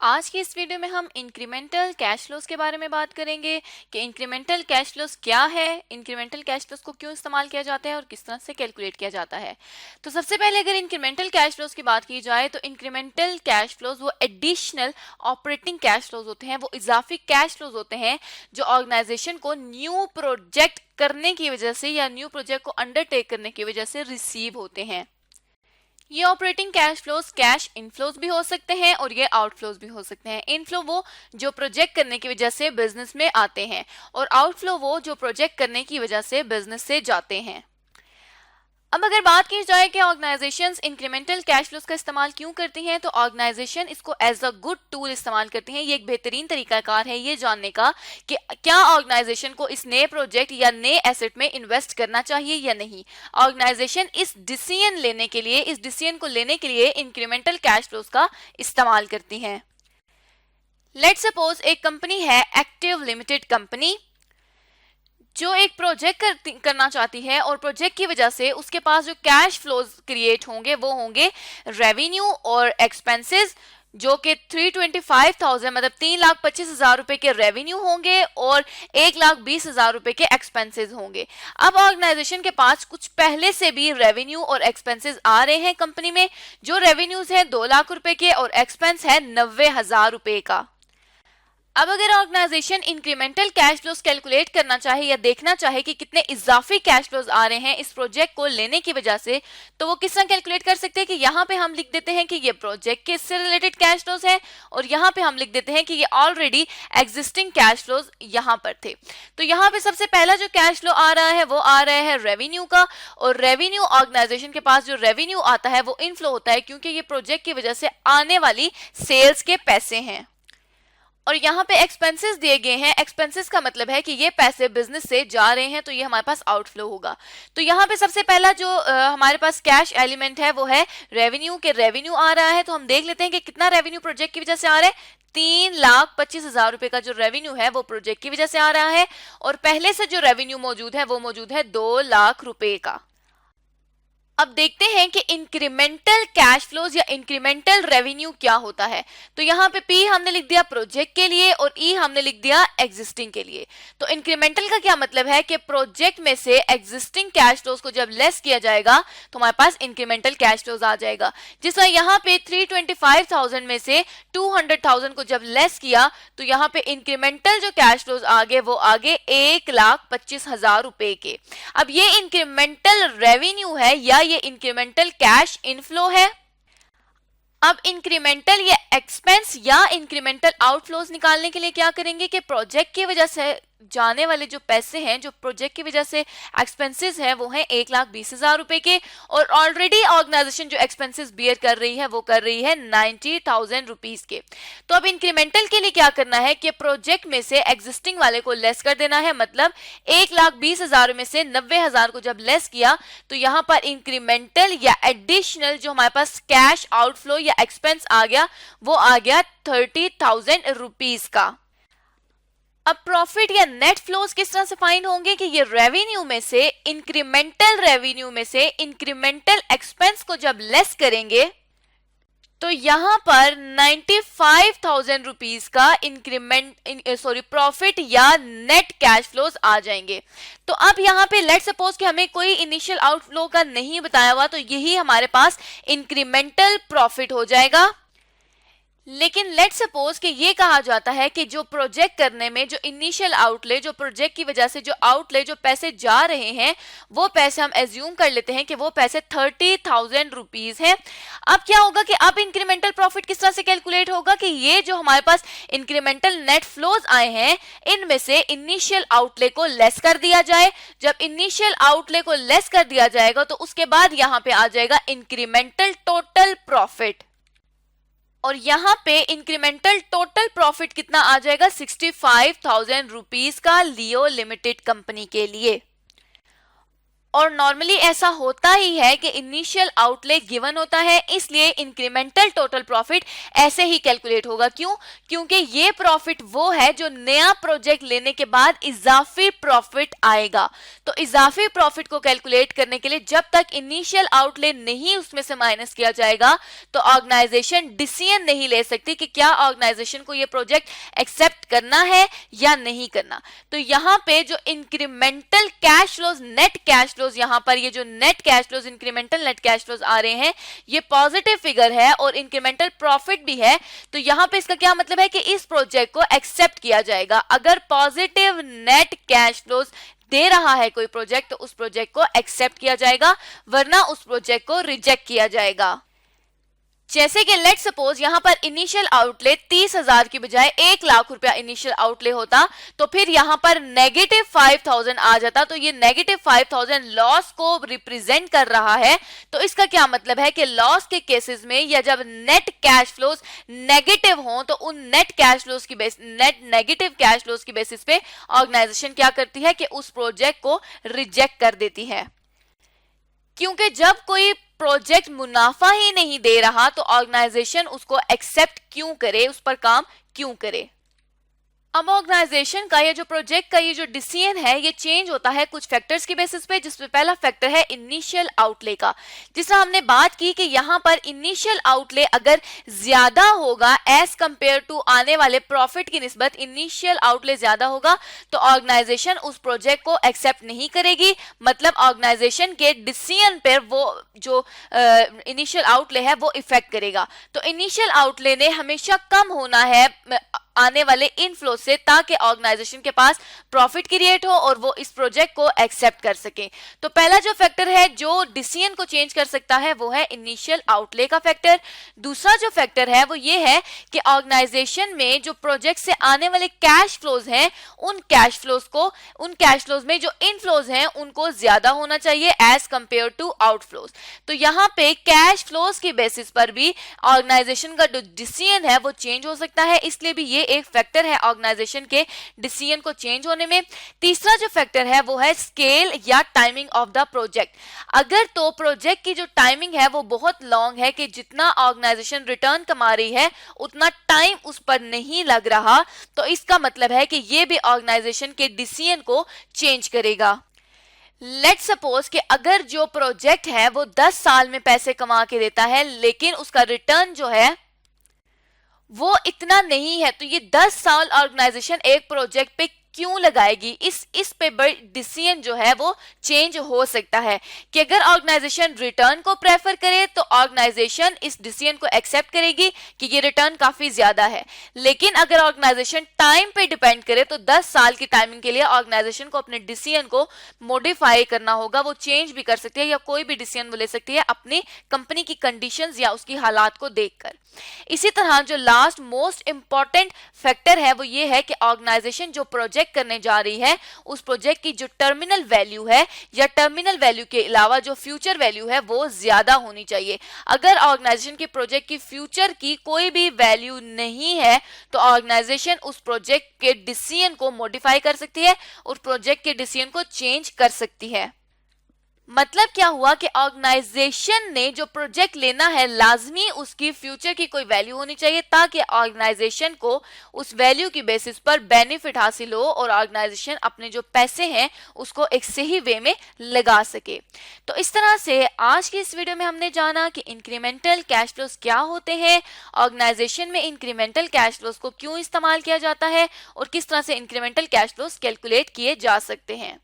आज की इस वीडियो में हम इंक्रीमेंटल कैश फ्लोज के बारे में बात करेंगे कि इंक्रीमेंटल कैश फ्लोज क्या है, इंक्रीमेंटल कैश फ्लोज को क्यों इस्तेमाल किया जाता है और किस तरह से कैलकुलेट किया जाता है। तो सबसे पहले अगर इंक्रीमेंटल कैश फ्लोज की बात की जाए तो इंक्रीमेंटल कैश फ्लोज वो एडिशनल ऑपरेटिंग कैश फ्लोज होते हैं, वो इजाफी कैश फ्लोज होते हैं जो ऑर्गेनाइजेशन को न्यू प्रोजेक्ट करने की वजह से या न्यू प्रोजेक्ट को अंडरटेक करने की वजह से रिसीव होते हैं। ये operating cash flows cash inflows भी हो सकते हैं और ये आउटफ्लोज भी हो सकते हैं। इनफ्लो वो जो प्रोजेक्ट करने की वजह से बिजनेस में आते हैं और आउटफ्लो वो जो प्रोजेक्ट करने की वजह से बिजनेस से जाते हैं। अब अगर बात की जाए कि ऑर्गेनाइजेशंस इंक्रीमेंटल कैश फ्लोज का इस्तेमाल क्यों करती हैं, तो ऑर्गेनाइजेशन इसको एज अ गुड टूल इस्तेमाल करती हैं। ये एक बेहतरीन तरीकाकार है ये जानने का कि क्या ऑर्गेनाइजेशन को इस नए प्रोजेक्ट या नए एसेट में इन्वेस्ट करना चाहिए या नहीं। ऑर्गेनाइजेशन इस डिसीजन को लेने के लिए इंक्रीमेंटल कैश फ्लोज का इस्तेमाल करती हैं। लेट्स सपोज एक कंपनी है एक्टिव लिमिटेड कंपनी, जो एक प्रोजेक्ट करना चाहती है और प्रोजेक्ट की वजह से उसके पास जो कैश फ्लोज क्रिएट होंगे वो होंगे रेवेन्यू और एक्सपेंसेस, जो कि 325,000 मतलब 3,25,000 रुपए के रेवेन्यू होंगे और 1,20,000 रुपए के एक्सपेंसेस होंगे। अब ऑर्गेनाइजेशन के पास कुछ पहले से भी रेवेन्यू और एक्सपेंसेस आ रहे हैं कंपनी में, जो रेवेन्यूज है 2 लाख रुपए के और एक्सपेंस है 90,000 रुपए का। अब अगर organisation incremental cash flows calculate करना चाहे या देखना चाहे कि कितने इजाफी कैश फ्लोज आ रहे हैं इस प्रोजेक्ट को लेने की वजह से, तो वो किस तरह कैलकुलेट कर सकते हैं कि यहाँ पे हम लिख देते हैं कि ये प्रोजेक्ट के इससे रिलेटेड कैश फ्लोज है और यहाँ पे हम लिख देते हैं कि ये ऑलरेडी एग्जिस्टिंग कैश फ्लोज यहाँ पर थे। तो यहाँ पे सबसे पहला जो कैश फ्लो आ रहा है वो आ रहा है रेवेन्यू का, और रेवेन्यू ऑर्गेनाइजेशन के पास जो रेवेन्यू आता है वो इनफ्लो होता है क्योंकि ये प्रोजेक्ट की वजह से आने वाली सेल्स के पैसे हैं। और यहाँ पे एक्सपेंसेस दिए गए हैं, एक्सपेंसेस का मतलब है कि ये पैसे बिजनेस से जा रहे हैं तो ये हमारे पास आउटफ्लो होगा। तो यहाँ पे सबसे पहला जो हमारे पास कैश एलिमेंट है वो है रेवेन्यू के रेवेन्यू आ रहा है। तो हम देख लेते हैं कि कितना रेवेन्यू प्रोजेक्ट की वजह से आ रहा है। 3,25,000 रुपए का जो रेवेन्यू है वो प्रोजेक्ट की वजह से आ रहा है और पहले से जो रेवेन्यू मौजूद है वो मौजूद है 2 लाख रुपए का। अब देखते हैं कि इंक्रीमेंटल कैश फ्लोज या इंक्रीमेंटल रेवेन्यू क्या होता है। तो यहाँ पे P हमने लिख दिया प्रोजेक्ट के लिए और E हमने लिख दिया एग्जिस्टिंग के लिए। तो इंक्रीमेंटल का क्या मतलब है कि प्रोजेक्ट में से एग्जिस्टिंग कैश फ्लोज को जब लेस किया जाएगा तो हमारे पास इंक्रीमेंटल कैश फ्लोज आ जाएगा। जिस तरह यहाँ पे 325,000 में से 200,000 को जब लेस किया तो यहाँ पे इंक्रीमेंटल जो कैश फ्लोज आगे वो आगे 1,25,000 रुपए के। अब ये इंक्रीमेंटल रेवेन्यू है या ये इंक्रीमेंटल कैश इनफ्लो है। अब इंक्रीमेंटल या एक्सपेंस या इंक्रीमेंटल आउटफ्लोज निकालने के लिए क्या करेंगे कि प्रोजेक्ट की वजह से जाने वाले जो पैसे हैं, जो प्रोजेक्ट की वजह से एक्सपेंसेस हैं वो हैं 1,20,000 रुपए के और ऑलरेडी ऑर्गेनाइजेशन जो एक्सपेंसेस बियर कर रही है वो कर रही है 90,000 रुपीज के। तो अब इंक्रीमेंटल के लिए क्या करना है कि प्रोजेक्ट में से एग्जिस्टिंग वाले को लेस कर देना है। मतलब 1,20,000 में से 90,000 को जब लेस किया तो यहाँ पर इंक्रीमेंटल या एडिशनल जो हमारे पास कैश आउटफ्लो या एक्सपेंस आ गया वो आ गया 30,000 रुपीज का। अब प्रॉफिट या नेट फ्लोज किस तरह से फाइंड होंगे कि ये रेवेन्यू में से इंक्रीमेंटल रेवेन्यू में से इंक्रीमेंटल एक्सपेंस को जब लेस करेंगे तो यहां पर 95,000 रुपीज का प्रॉफिट या नेट कैश फ्लोज आ जाएंगे। तो अब यहाँ पे लेट सपोज कि हमें कोई इनिशियल आउटफ्लो का नहीं बताया हुआ तो यही हमारे पास इंक्रीमेंटल प्रॉफिट हो जाएगा। लेकिन लेट सपोज कि ये कहा जाता है कि जो प्रोजेक्ट करने में जो इनिशियल आउटले, जो प्रोजेक्ट की वजह से जो आउटले जो पैसे जा रहे हैं वो पैसे हम एज्यूम कर लेते हैं कि वो पैसे 30,000 रुपीज हैं। अब क्या होगा कि अब इंक्रीमेंटल प्रॉफिट किस तरह से कैलकुलेट होगा कि ये जो हमारे पास इंक्रीमेंटल नेट फ्लोज आए हैं इनमें से इनिशियल आउटले को लेस कर दिया जाए। जब इनिशियल आउटले को लेस कर दिया जाएगा तो उसके बाद यहाँ पे आ जाएगा इंक्रीमेंटल टोटल प्रॉफिट और यहाँ पे इंक्रीमेंटल टोटल प्रॉफिट कितना आ जाएगा 65,000 रुपीज का लियो लिमिटेड कंपनी के लिए। और नॉर्मली ऐसा होता ही है कि इनिशियल आउटले गिवन होता है, इसलिए इंक्रीमेंटल टोटल प्रॉफिट ऐसे ही कैलकुलेट होगा। क्यों? क्योंकि ये प्रॉफिट वो है जो नया प्रोजेक्ट लेने के बाद इजाफी प्रॉफिट आएगा। तो इजाफी प्रॉफिट को कैलकुलेट करने के लिए जब तक इनिशियल आउटले नहीं उसमें से माइनस किया जाएगा तो ऑर्गेनाइजेशन डिसीजन नहीं ले सकती कि क्या ऑर्गेनाइजेशन को ये प्रोजेक्ट एक्सेप्ट करना है या नहीं करना। तो यहाँ पे जो incremental cash flows, net cash flows, यहाँ पर ये जो net cash flows, incremental net cash flows आ रहे हैं, ये पॉजिटिव फिगर है और इंक्रीमेंटल प्रॉफिट भी है। तो यहाँ पे इसका क्या मतलब है कि इस प्रोजेक्ट को एक्सेप्ट किया जाएगा। अगर पॉजिटिव नेट कैश फ्लोज दे रहा है कोई प्रोजेक्ट तो उस प्रोजेक्ट को एक्सेप्ट किया जाएगा, वरना उस प्रोजेक्ट को रिजेक्ट किया जाएगा। जैसे कि लेट सपोज यहाँ पर इनिशियल आउटले 30,000 की बजाय 1 लाख रुपया इनिशियल आउटले होता, तो फिर यहाँ पर नेगेटिव 5,000 आ जाता। तो ये नेगेटिव 5,000 लॉस को रिप्रेजेंट कर रहा है। तो इसका क्या मतलब है कि लॉस के केसेस में या जब नेट कैश फ्लोज नेगेटिव हो तो उन नेट कैश फ्लोज की नेट नेगेटिव कैश फ्लोज की बेसिस पे ऑर्गेनाइजेशन क्या करती है कि उस प्रोजेक्ट को रिजेक्ट कर देती है। क्योंकि जब कोई प्रोजेक्ट मुनाफा ही नहीं दे रहा तो ऑर्गेनाइजेशन उसको एक्सेप्ट क्यों करे, उस पर काम क्यों करे। अब ऑर्गेनाइजेशन का ये जो प्रोजेक्ट का ये जो डिसीजन है ये चेंज होता है कुछ फैक्टर्स की बेसिस पे, जिसमें पहला फैक्टर है इनिशियल आउटले का। जिस तरह हमने बात की कि यहाँ पर इनिशियल आउटले अगर ज्यादा होगा एज कंपेयर टू आने वाले प्रॉफिट की निस्बत इनिशियल आउटले ज्यादा होगा तो ऑर्गेनाइजेशन उस प्रोजेक्ट को एक्सेप्ट नहीं करेगी। मतलब ऑर्गेनाइजेशन के डिसीजन पर वो जो इनिशियल आउटले है वो इफेक्ट करेगा। तो इनिशियल आउटले ने हमेशा कम होना है आने वाले इनफ्लो से, ताकि ऑर्गेनाइजेशन के पास प्रॉफिट क्रिएट हो और वो इस प्रोजेक्ट को एक्सेप्ट कर सके। तो पहला जो फैक्टर है जो डिसीजन को चेंज कर सकता है वो है इनिशियल आउटले का फैक्टर। दूसरा जो फैक्टर है वो ये है कि ऑर्गेनाइजेशन में जो प्रोजेक्ट से आने वाले कैश फ्लोज हैं उन कैश फ्लोज में जो इनफ्लोज हैं उनको ज्यादा होना चाहिए एज कंपेयर टू आउटफ्लोज। तो यहाँ पे कैश फ्लोज की बेसिस पर भी ऑर्गेनाइजेशन का जो डिसीजन है वो चेंज हो सकता है, इसलिए भी ये एक फैक्टर है ऑर्गेनाइजेशन के डिसीजन को चेंज होने में। तीसरा जो फैक्टर है वो है स्केल या टाइमिंग ऑफ द प्रोजेक्ट। अगर तो प्रोजेक्ट की जो टाइमिंग है वो बहुत लॉन्ग है कि जितना ऑर्गेनाइजेशन रिटर्न कमा रही है उतना टाइम उस पर नहीं लग रहा, तो इसका मतलब है कि ये भी ऑर्गेनाइजेशन के डिसीजन को चेंज करेगा। लेट सपोज कि अगर जो प्रोजेक्ट है वो 10 साल में पैसे कमा के देता है लेकिन उसका रिटर्न जो है वो इतना नहीं है, तो ये 10 साल ऑर्गेनाइजेशन एक प्रोजेक्ट पे क्यों लगाएगी, इस पे डिसीजन जो है वो चेंज हो सकता है कि अगर ऑर्गेनाइजेशन रिटर्न को प्रेफर करे तो ऑर्गेनाइजेशन इस डिसीजन को एक्सेप्ट करेगी कि ये रिटर्न काफी ज्यादा है। लेकिन अगर ऑर्गेनाइजेशन टाइम पे डिपेंड करे तो 10 साल की टाइमिंग के लिए ऑर्गेनाइजेशन को अपने डिसीजन को मॉडिफाई करना होगा, वो चेंज भी कर सकती है या कोई भी डिसीजन वो ले सकती है अपनी कंपनी की कंडीशंस या उसकी हालात को देखकर। इसी तरह जो लास्ट मोस्ट इंपॉर्टेंट फैक्टर है वो ये है कि ऑर्गेनाइजेशन जो प्रोजेक्ट करने जा रही है उस प्रोजेक्ट की जो टर्मिनल वैल्यू है या टर्मिनल वैल्यू के अलावा जो फ्यूचर वैल्यू है वो ज्यादा होनी चाहिए। अगर ऑर्गेनाइजेशन के प्रोजेक्ट की फ्यूचर की कोई भी वैल्यू नहीं है तो ऑर्गेनाइजेशन उस प्रोजेक्ट के डिसीजन को मॉडिफाई कर सकती है, उस प्रोजेक्ट के डिसीजन को चेंज कर सकती है। मतलब क्या हुआ कि ऑर्गेनाइजेशन ने जो प्रोजेक्ट लेना है लाजमी उसकी फ्यूचर की कोई वैल्यू होनी चाहिए ताकि ऑर्गेनाइजेशन को उस वैल्यू की बेसिस पर बेनिफिट हासिल हो और ऑर्गेनाइजेशन अपने जो पैसे हैं उसको एक सही वे में लगा सके। तो इस तरह से आज की इस वीडियो में हमने जाना कि इंक्रीमेंटल कैश फ्लोज क्या होते हैं, ऑर्गेनाइजेशन में इंक्रीमेंटल कैश फ्लोज को क्यों इस्तेमाल किया जाता है और किस तरह से इंक्रीमेंटल कैश फ्लोज कैलकुलेट किए जा सकते हैं।